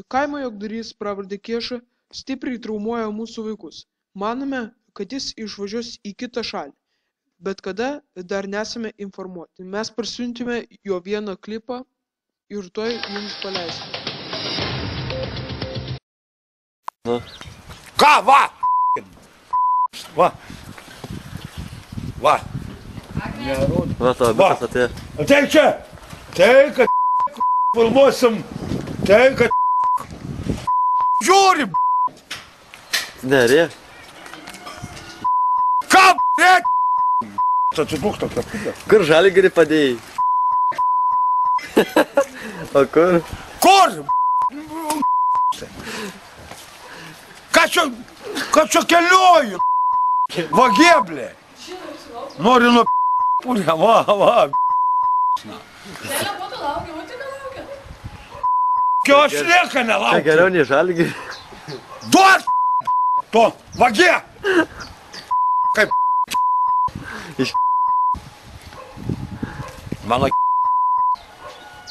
Kaimo juokdarys pravarde Kieša stipriai traumuoja mūsų vaikus. Manome, kad jis išvažiuos į kitą šalį, bet kada dar nesame informuoti. Mes parsiuntėme jo vieną klipą ir tuoj jums paleisime. Ką, va? Va. Va. Va, tavo bitas atėjo. Ateik čia. Tai, kad filmuosim. Tai, kad žiūri. Nerė. Ką, rėk? Atsipluk tokia pūdė. Kur Žalgirį padėjai? O kur? Kur? Ką čia kelioju? Vagėblė. Nori nuo pūdė, va. Kio aš lieka nelaukiu. Čia geriau nei Žalgirį. Duok to, vagė. Kaip Iš mano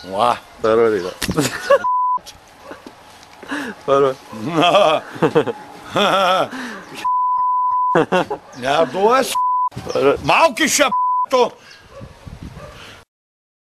va. parodyk. Parodyk. Neduos. Mauki šią to